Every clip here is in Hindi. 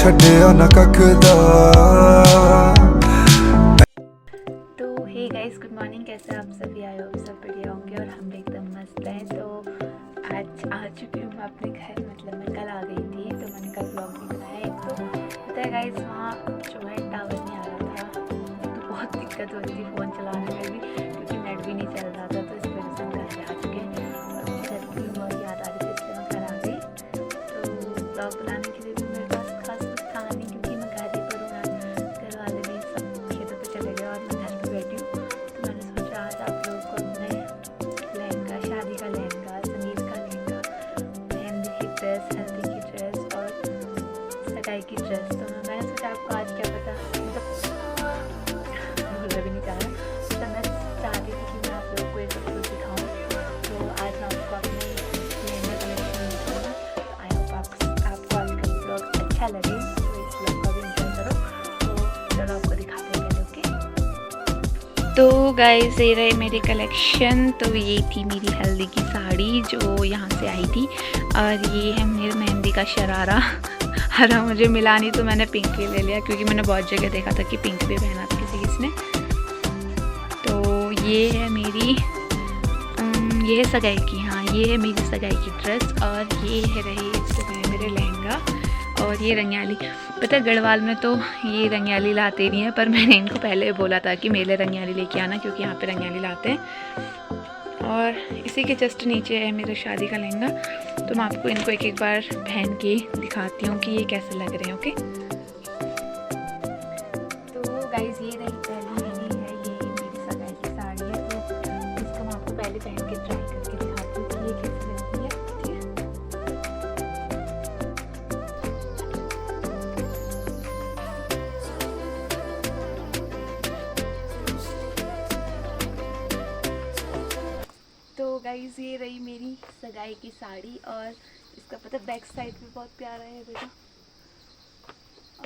छड्डिया ना ककदा। तो हे गाइस, गुड मॉर्निंग। कैसे आप सभी? आए हो सब बढ़िया होंगे और हम एकदम मस्त हैं। तो आज आ चुकी हूँ मैं अपने घर, मतलब मैं कल आ गई थी तो मैंने कल ब्लॉग नहीं बनाया। एक तो पता है गाइस, वहाँ जो है टावर नहीं आ रहा था, तो बहुत दिक्कत हो रही थी फ़ोन चलाने में भी, क्योंकि नेट भी नहीं चल रहा था। तो इस वजह से हम घर पे आ चुके हैं और मुझे घर की बहुत याद आ रही थी, इसलिए मैं घर आ गई। तो ब्लॉग बनाने के लिए भी मेरे पास खास कुछ था नहीं, क्योंकि मैं घर ही पर हूँ। घर वाले भी सब खेतों पे चले गए और मैं घर पे बैठी हूँ। तो मैंने सोचा आज आप लोगों को अपने लहंगा, शादी का लहंगा, संगीत का लहंगा, मेहंदी की ड्रेस, हल्दी की ड्रेस और सगाई की ड्रेस, तो मैंने सोचा आपको आज क्या पता, मतलब भूलना भी नहीं चाह रहा, तो मैं चाहती थी कि मैं आप लोगों को ये सब कुछ दिखाऊँ। तो आज मैं आपको अपने लहंगा कलेक्शन दिखाऊँ। आई होप आपको आज का ब्लॉग अच्छा लगे, तो इस ब्लॉग का भी इंजॉय करो। तो चलो आपको दिखाते हैं पहले। ओके, तो गाइस ये रहे मेरी कलेक्शन। तो ये थी मेरी हल्दी की साड़ी जो यहाँ से आई थी, और ये है मेरी मेहंदी का शरारा। हरा मुझे मिला नहीं तो मैंने पिंक ही ले लिया, क्योंकि मैंने बहुत जगह देखा था कि पिंक भी पहना था किसी ने। तो ये है मेरी ये है सगाई की, हाँ ये है मेरी सगाई की ड्रेस, और ये है रही जो है मेरे लहंगा, और ये रंगियाली। पता है गढ़वाल में तो ये रंगियाली लाते नहीं है, पर मैंने इनको पहले बोला था कि मेरे रंगियाली लेके आना, क्योंकि यहाँ पे रंगियाली लाते हैं। और इसी के जस्ट नीचे है मेरा शादी का लहंगा। तो मैं आपको इनको एक एक बार पहन के दिखाती हूँ कि ये कैसे लग रहे हैं। ओके, तो गाइज ये रही पहली मेरी है, ये मेरी सगाई की साड़ी है। तो इसको मैं आपको पहले पहन के ट्राई करके दिखाती हूँ कि ये कैसे लगती है। ठीक है, तो गाइज ये रही मेरी सगाई की साड़ी, और इसका पता बैक साइड भी बहुत प्यारा है देखो,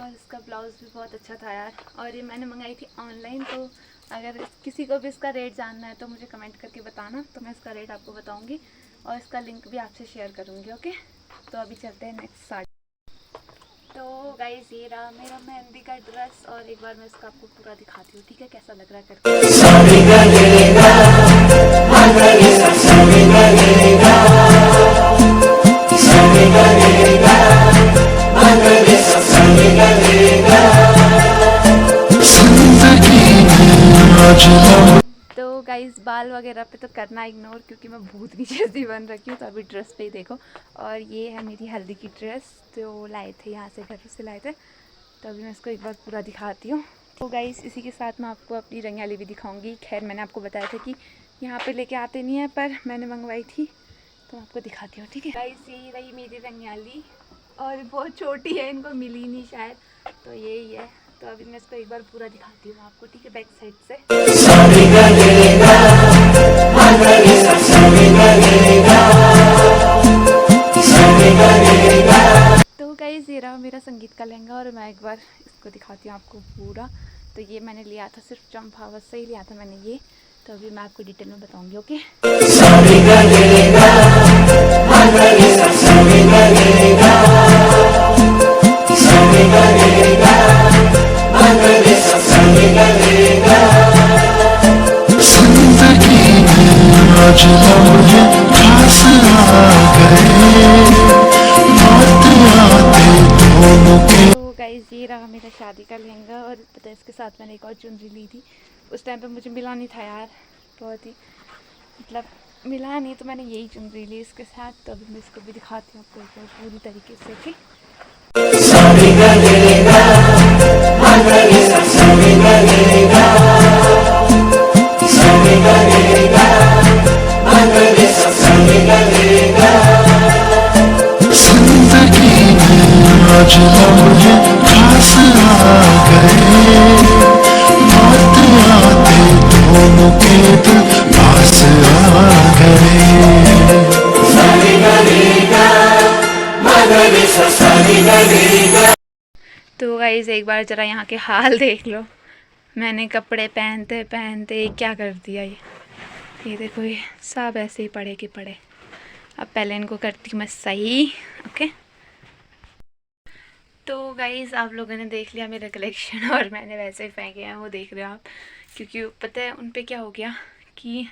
और इसका ब्लाउज़ भी बहुत अच्छा था यार। और ये मैंने मंगाई थी ऑनलाइन, तो अगर किसी को भी इसका रेट जानना है तो मुझे कमेंट करके बताना, तो मैं इसका रेट आपको बताऊंगी और इसका लिंक भी आपसे शेयर करूंगी। ओके, तो अभी चलते हैं नेक्स्ट साड़ी। तो गाइज ये रहा मेरा मेहंदी का ड्रेस, और एक बार मैं इसका आपको पूरा दिखाती हूँ, ठीक है, कैसा लग रहा है करके। तो गाइस बाल वगैरह पे तो करना इग्नोर, क्योंकि मैं भूत नीचे जैसी बन रखी हूँ। तो अभी ड्रेस पे ही देखो, और ये है मेरी हल्दी की ड्रेस जो लाए थे यहाँ से, घर से लाए थे। तो अभी मैं इसको एक बार पूरा दिखाती हूँ। तो गाइस इसी के साथ मैं आपको अपनी रंगियाली भी दिखाऊंगी। खैर मैंने आपको बताया था कि यहाँ पे लेके आते नहीं है, पर मैंने मंगवाई थी तो आपको दिखाती हूँ। ठीक है गाइस, यही रही मेरी रंगियाली, और बहुत छोटी है, इनको मिली नहीं शायद, तो यही है। तो अभी मैं इसको एक बार पूरा दिखाती हूँ आपको, ठीक है, बैक साइड से। तो गाइस ये रहा मेरा संगीत का लहंगा, और मैं एक बार इसको दिखाती हूँ आपको पूरा। तो ये मैंने लिया था सिर्फ चंपावत से ही लिया था मैंने ये, तो अभी मैं आपको डिटेल में बताऊंगी। ओके, तो गाइस ये रहा मेरा शादी का लहंगा, और पता है इसके साथ मैंने एक और चुनरी ली थी। उस टाइम पे मुझे मिला नहीं था यार, बहुत ही मतलब मिला नहीं, तो मैंने यही चुनरी ली इसके साथ। तो अभी मैं इसको भी दिखाती हूँ आपको एक बार पूरी तरीके से। ठीक, तो गाइस एक बार ज़रा यहाँ के हाल देख लो, मैंने कपड़े पहनते पहनते क्या कर दिया। ये देखो, ये सब ऐसे ही पड़े कि पड़े। अब पहले इनको करती हूँ मैं सही। ओके, तो गाइज़ आप लोगों ने देख लिया मेरा कलेक्शन और मैंने वैसे ही फेंके हैं, वो देख रहे हो आप। क्योंकि पता है उन पे क्या हो गया कि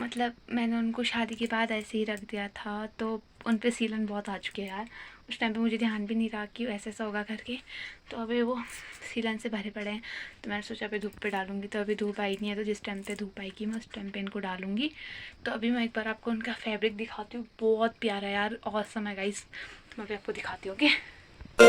मतलब मैंने उनको शादी के बाद ऐसे ही रख दिया था, तो उन पे सीलन बहुत आ चुके हैं यार। उस टाइम पे मुझे ध्यान भी नहीं रहा कि ऐसा ऐसा होगा करके, तो अभी वो सीलन से भरे पड़े हैं। तो मैंने सोचा अभी धूप पे डालूंगी, तो अभी धूप आई नहीं है, तो जिस टाइम पे धूप आएगी मैं उस टाइम पे इनको डालूंगी। तो अभी मैं एक बार आपको उनका फैब्रिक दिखाती हूँ, बहुत प्यारा है यार, ऑसम है गाइस। मैं अभी आपको दिखाती हूँ। ओके, तो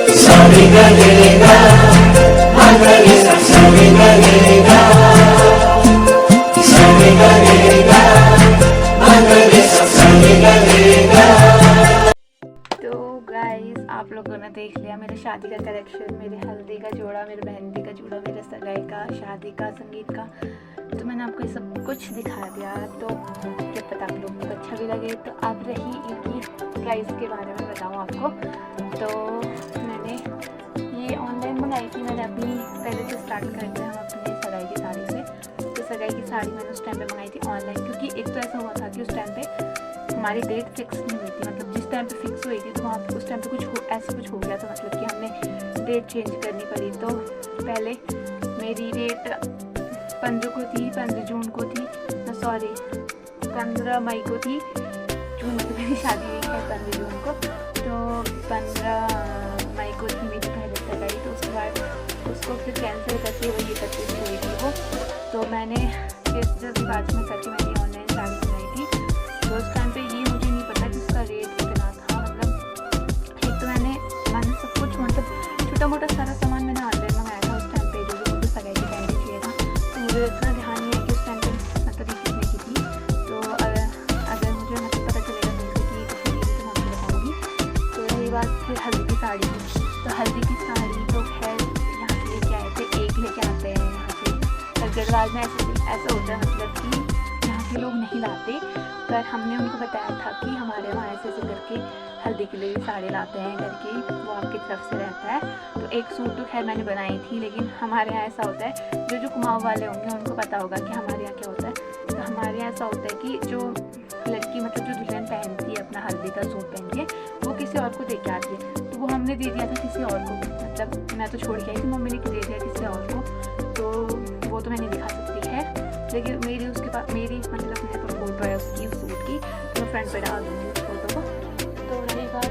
गाइस आप लोगों ने देख लिया मेरे शादी का कलेक्शन, मेरे हल्दी का जोड़ा, मेरे मेहंदी का जोड़ा, मेरे सगाई का, शादी का, संगीत का। तो मैंने आपको ये सब कुछ दिखा दिया। तो क्या पता आप लोगों को अच्छा भी लगे। तो अब रही इनकी प्राइस के बारे में बताऊँ आपको। तो मैंने ये ऑनलाइन मंगाई थी। मैंने अपनी पहले से स्टार्ट करते हैं हम अपनी सगाई की साड़ी से। तो सगाई की साड़ी मैंने उस टाइम पे मंगाई थी ऑनलाइन, क्योंकि एक तो ऐसा हुआ था कि उस टाइम पे हमारी डेट फिक्स नहीं हुई थी। मतलब जिस टाइम पे फिक्स हुई थी तो वहाँ उस टाइम पे ऐसा कुछ हो गया था, मतलब कि हमने डेट चेंज करनी पड़ी। तो पहले मेरी डेट 15 को थी, 15 जून को थी, सॉरी 15 मई को थी। जून में तो मेरी शादी हुई है 15 जून को। तो 15 मई को थी मेरी पहले सगाई। तो उसके बाद उसको फिर कैंसिल करके वही 31 हुई थी वो। तो मैंने फिर जल्दीबाजी में करके मैंने ऑनलाइन साड़ी मंगाई थी। तो उस टाइम पे ये मुझे नहीं पता कि उसका रेट कितना था। मतलब एक तो मैंने सब कुछ, मतलब छोटा मोटा सारा सामान मैंने ऑनलाइन मंगाया था उस टाइम पे, जो मुझे सगाई के टाइम पे चाहिए था। तो मुझे इतना ध्यान नहीं है कि उस टाइम पे मतलब ये कितने की थी। तो अगर मुझे मतलब पता चलेगा तो कि कितनी की थी तो मैं आपको बताऊँगी। तो रही बात फिर हल्दी की साड़ी की। तो हल्दी की साड़ी तो खैर यहाँ से लेके आए थे, एक लेके आते हैं यहाँ से। गढ़वाल में ऐसा होता है, मतलब कि यहाँ के लोग नहीं लाते। पर हमने उनको बताया था कि हमारे वहाँ ऐसे ऐसे करके हल्दी के लिए साड़ी लाते हैं करके, वो आपकी तरफ से रहता है। तो एक सूट तो खैर मैंने बनाई थी, लेकिन हमारे यहाँ ऐसा होता है, जो कुमाऊँ वाले होंगे उनको पता होगा कि हमारे यहाँ क्या होता है। तो हमारे यहाँ ऐसा होता है कि जो लड़की मतलब जो दुल्हन पहनती है अपना हल्दी का सूट पहन के, वो किसी और को दे के आती है। तो वो हमने दे दिया था किसी और को, मतलब मैं तो छोड़ के आई थी, मम्मी ने दे दिया किसी और को। तो वो तो मैंने दिखा सकती है, लेकिन मेरी उसके पास मेरी मतलब मेरे पास फोटो है उसकी, उस सूट की, तो फ्रंट पे डाल दूँगी उस फोटो को। तो रही बात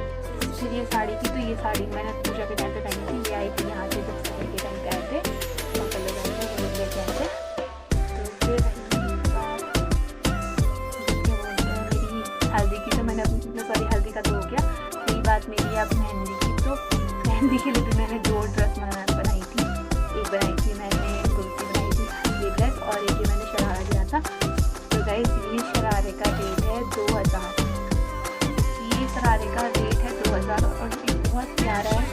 फिर ये साड़ी की। तो ये साड़ी मैंने पूजा के टाइम पे पहनी थी। ये आई थी यहाँ से जब सगाई के टाइम पे आए थे, अंकल लोग आए थे, वो लोग लेके आए थे। तो फिर रही बात मेरी हल्दी की। तो मैंने सॉरी हल्दी का तो हो गया। रही बात मेरी अब मेहंदी की। तो मेहंदी के लिए भी मैंने 2 ड्रेस बनाई थी। एक बनाई थी मैंने कुर्ती बनाई थी, ये ड्रेस, और एक मैंने शरारा दिया था। तो गाइस ये शरारे का रेट है 2000। ये शरारे का रेट है 2000 और ये बहुत प्यारा है,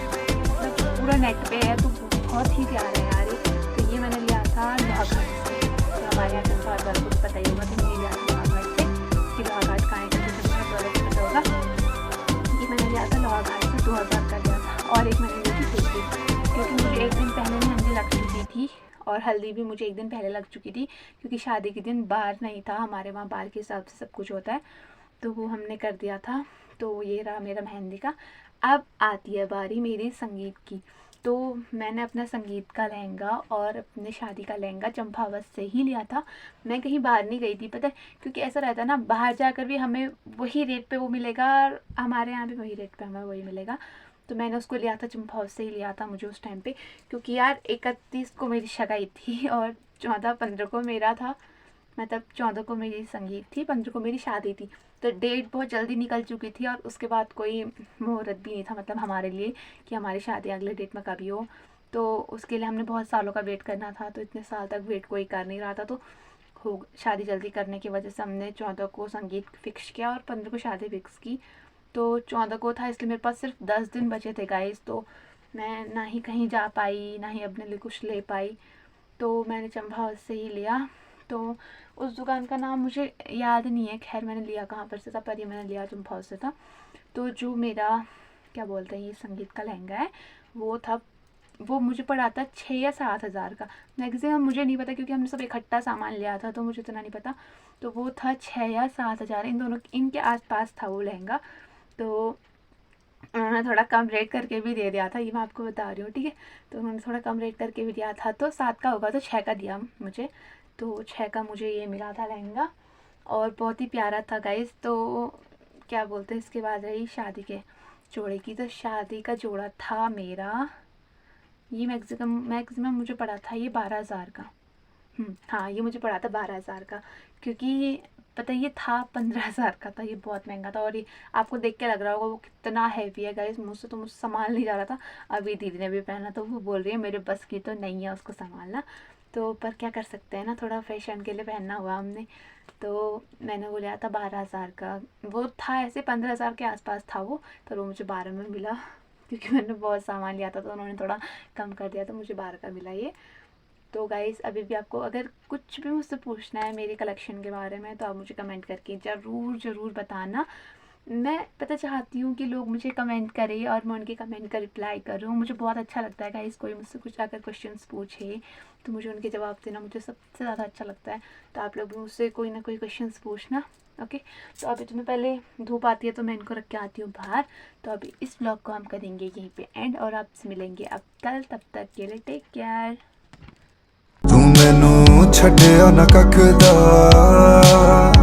मतलब पूरा नेट पे है, तो बहुत ही प्यारा है यार ये। तो ये मैंने लिया था लोहाघाट से। तो हमारे यहाँ संसार वालों को पता ही होगा, तो मैंने लिया था लोहाघाट से कि लोहाघाट कहाँ है, संसार वालों को पता होगा। ये मैंने लिया था लोहाघाट से, 2000 का लिया था। और एक मैंने ली थी कुर्ती, क्योंकि मुझे एक दिन पहले मेहंदी लग चुकी थी और हल्दी भी मुझे एक दिन पहले लग चुकी थी, क्योंकि शादी के दिन बार नहीं था, हमारे वहाँ बार के हिसाब से सब कुछ होता है। तो वो हमने कर दिया था। तो ये रहा मेरा मेहंदी का। अब आती है बारी मेरी संगीत की। तो मैंने अपना संगीत का लहंगा और अपने शादी का लहंगा चंपावत से ही लिया था। मैं कहीं बाहर नहीं गई थी, पता है, क्योंकि ऐसा रहता है ना, बाहर जाकर भी हमें वही रेट पे वो मिलेगा और हमारे यहाँ भी वही रेट पे हमें वही मिलेगा। तो मैंने उसको लिया था चंपावत से ही लिया था मुझे उस टाइम पे, क्योंकि यार 31 को मेरी सगाई थी और 14-15 को मेरा था, मतलब 14 को मेरी संगीत थी, 15 को मेरी शादी थी। तो डेट बहुत जल्दी निकल चुकी थी और उसके बाद कोई मुहूर्त भी नहीं था, मतलब हमारे लिए कि हमारी शादी अगले डेट में कभी हो। तो उसके लिए हमने बहुत सालों का वेट करना था, तो इतने साल तक वेट कोई कर नहीं रहा था। तो हो शादी जल्दी करने की वजह से हमने 14 को संगीत फिक्स किया और 15 को शादी फिक्स की। तो 14 को था, इसलिए मेरे पास सिर्फ 10 दिन बचे थे गाइस। तो मैं ना ही कहीं जा पाई, ना ही अपने लिए कुछ ले पाई। तो मैंने चंपावत से ही लिया। तो उस दुकान का नाम मुझे याद नहीं है, खैर मैंने लिया कहाँ पर से था, पर ये मैंने लिया चंपावत से था। तो जो मेरा क्या बोलते हैं ये संगीत का लहंगा है, वो मुझे पड़ा था 6 या 7 हज़ार का। मैक्सिमम मुझे नहीं पता, क्योंकि हमने सब इकट्ठा सामान लिया था, तो मुझे इतना नहीं पता। तो वो था 6 या 7 हज़ार, इन दोनों इनके आसपास था वो लहंगा। तो उन्होंने थोड़ा कम रेट करके भी दे दिया था, ये मैं आपको बता रही हूँ, ठीक है। तो उन्होंने थोड़ा कम रेट करके भी दिया था, तो 7 का होगा तो 6 का दिया मुझे, तो 6 का मुझे ये मिला था लहंगा, और बहुत ही प्यारा था गाइस। तो क्या बोलते हैं, इसके बाद रही शादी के जोड़े की। तो शादी का जोड़ा था मेरा, ये मैक्सिमम मुझे पड़ा था ये 12,000 का। हाँ, ये मुझे पड़ा था 12,000 का, क्योंकि पता है ये था 15,000 का था, ये बहुत महंगा था। और ये आपको देख के लग रहा होगा वो कितना हैवी है गाइस, मुझसे संभाल नहीं जा रहा था। अभी दीदी ने भी पहना तो वो बोल रही है मेरे बस की तो नहीं है उसको संभालना, तो पर क्या कर सकते हैं ना, थोड़ा फैशन के लिए पहनना हुआ हमने। तो मैंने वो लिया था 12,000 का, वो था ऐसे 15,000 के आसपास था वो, पर वो मुझे 12 में मिला क्योंकि मैंने बहुत सामान लिया था, तो उन्होंने थोड़ा कम कर दिया, तो मुझे 12 का मिला ये। तो गाइज़ अभी भी आपको अगर कुछ भी मुझसे पूछना है मेरे कलेक्शन के बारे में, तो आप मुझे कमेंट करके ज़रूर बताना। मैं पता चाहती हूँ कि लोग मुझे कमेंट करें और मैं उनके कमेंट का रिप्लाई करूँ, मुझे बहुत अच्छा लगता है गाइज़। कोई मुझसे कुछ अगर क्वेश्चंस पूछे तो मुझे उनके जवाब देना मुझे सबसे ज़्यादा अच्छा लगता है। तो आप लोग भी मुझसे कोई ना कोई क्वेश्चंस पूछना, ओके। तो अभी तुम्हें पहले धूप आती है तो मैं इनको रख के आती हूँ बाहर। तो अभी इस व्लॉग को हम करेंगे यहीं पे एंड, और आपसे मिलेंगे अब कल, तब तक के लिए टेक केयर। तू मैनू छड्डिया ना कखदा।